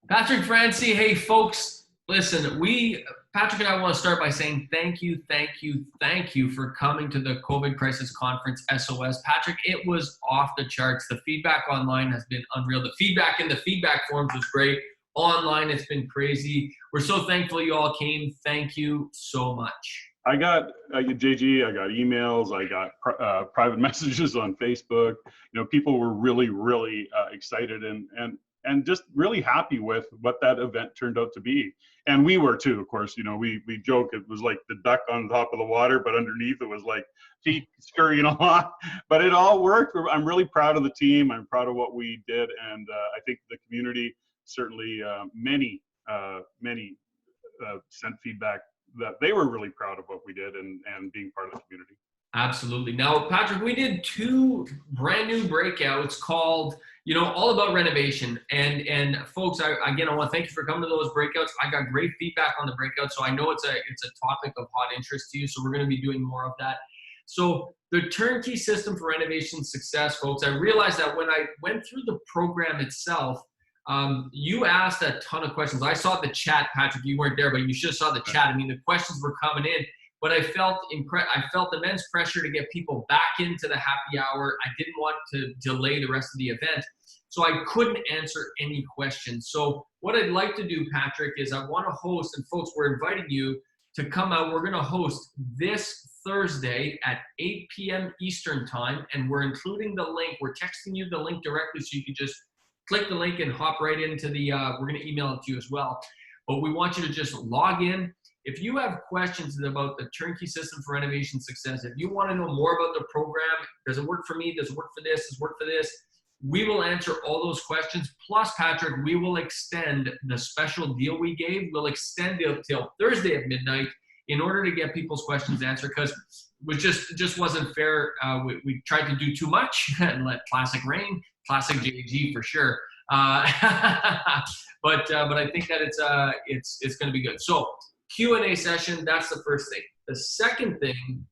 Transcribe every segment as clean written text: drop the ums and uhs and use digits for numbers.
Patrick Francie, hey folks, listen, Patrick and I want to start by saying thank you, thank you, thank you for coming to the COVID Crisis Conference SOS. Patrick, it was off the charts. The feedback online has been unreal. The feedback in the feedback forums was great. Online, it's been crazy. We're so thankful you all came. Thank you so much. I got JG. I got emails. I got private messages on Facebook. People were really excited and just really happy with what that event turned out to be. And we were too, of course. We joke it was like the duck on top of the water, but underneath it was like feet scurrying along. But it all worked. I'm really proud of the team. I'm proud of what we did, and I think the community certainly many sent feedback that they were really proud of what we did and being part of the community. Absolutely. Now, Patrick, we did two brand new breakouts called, all about renovation. And folks, again, I want to thank you for coming to those breakouts. I got great feedback on the breakouts, so I know it's a topic of hot interest to you. So we're going to be doing more of that. So the turnkey system for renovation success, folks, I realized that when I went through the program itself, you asked a ton of questions. I saw the chat, Patrick. You weren't there, but you should have saw the chat. I mean, the questions were coming in. But I felt immense pressure to get people back into the happy hour. I didn't want to delay the rest of the event, so I couldn't answer any questions. So what I'd like to do, Patrick, is I want to host, and folks, we're inviting you to come out. We're going to host this Thursday at 8 p.m. Eastern time, and we're including the link. We're texting you the link directly, so you can just click the link and hop right into the, we're going to email it to you as well. But we want you to just log in. If you have questions about the turnkey system for renovation success, if you want to know more about the program, does it work for me? Does it work for this? Does it work for this? We will answer all those questions. Plus, Patrick, we will extend the special deal we gave. We'll extend it till Thursday at midnight in order to get people's questions answered, because it just wasn't fair. We tried to do too much and let classic reign, classic JG for sure. But I think that it's going to be good. So Q&A session, that's the first thing. The second thing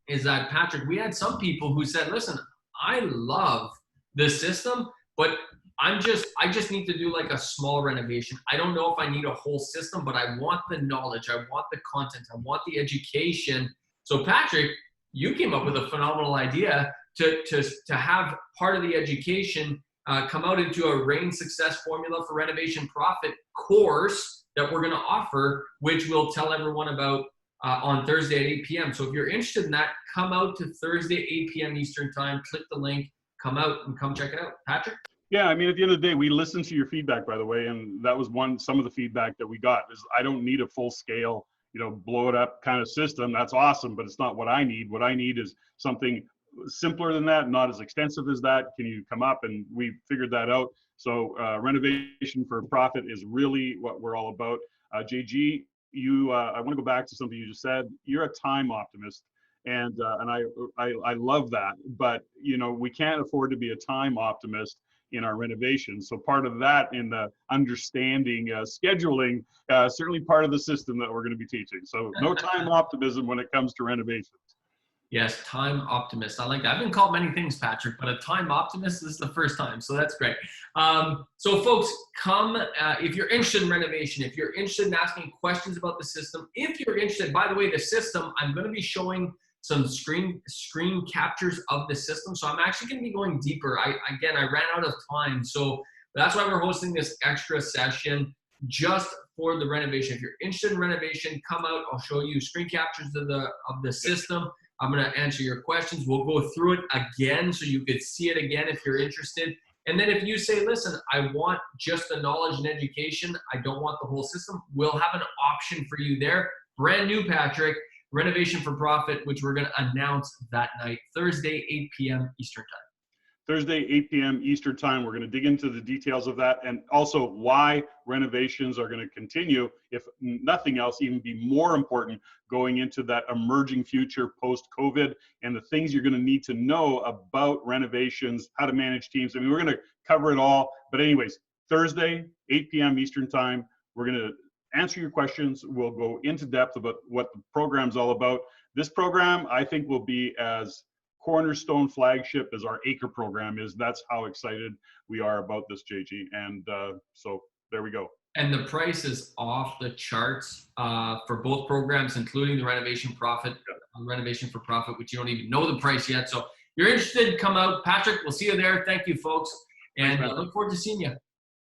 is that, Patrick, we had some people who said, listen, I love the system, but I just need to do like a small renovation. I don't know if I need a whole system, but I want the knowledge, I want the content, I want the education. So Patrick, you came up with a phenomenal idea to have part of the education come out into a Reign Success Formula for Renovation Profit course that we're going to offer, which we'll tell everyone about on Thursday at 8 p.m. So if you're interested in that, come out to Thursday, 8 p.m. Eastern time, click the link, come out and come check it out. Patrick? Yeah, I mean, at the end of the day, we listened to your feedback, by the way, and that was some of the feedback that we got is I don't need a full scale, blow it up kind of system. That's awesome, but it's not what I need. What I need is something simpler than that, not as extensive as that. Can you come up? And we figured that out. So renovation for profit is really what we're all about. JG, I want to go back to something you just said. You're a time optimist, and I love that. But we can't afford to be a time optimist in our renovation. So part of that in the understanding scheduling, certainly part of the system that we're going to be teaching. So no time optimism when it comes to renovations. Yes, time optimist. I like that. I've been called many things, Patrick, but a time optimist is the first time, so that's great. So folks, come if you're interested in renovation, if you're interested in asking questions about the system, if you're interested, by the way, the system, I'm going to be showing some screen captures of the system, so I'm actually going to be going deeper. I ran out of time, so that's why we're hosting this extra session just for the renovation. If you're interested in renovation, come out. I'll show you screen captures of the system. I'm going to answer your questions. We'll go through it again so you could see it again if you're interested. And then if you say, listen, I want just the knowledge and education, I don't want the whole system, we'll have an option for you there. Brand new, Patrick, Renovation for Profit, which we're going to announce that night, Thursday, 8 p.m. Eastern Time. Thursday, 8 p.m. Eastern Time. We're going to dig into the details of that and also why renovations are going to continue, if nothing else, even be more important going into that emerging future post-COVID and the things you're going to need to know about renovations, how to manage teams. I mean, we're going to cover it all. But anyways, Thursday, 8 p.m. Eastern Time, we're going to answer your questions. We'll go into depth about what the program's all about. This program, I think, will be as cornerstone flagship as our acre program is. That's how excited we are about this, JG. And so there we go. And the price is off the charts for both programs, including the Renovation Profit, Renovation for Profit, which you don't even know the price yet. So if you're interested, come out. Patrick, we'll see you there. Thank you, folks. And I look forward to seeing you.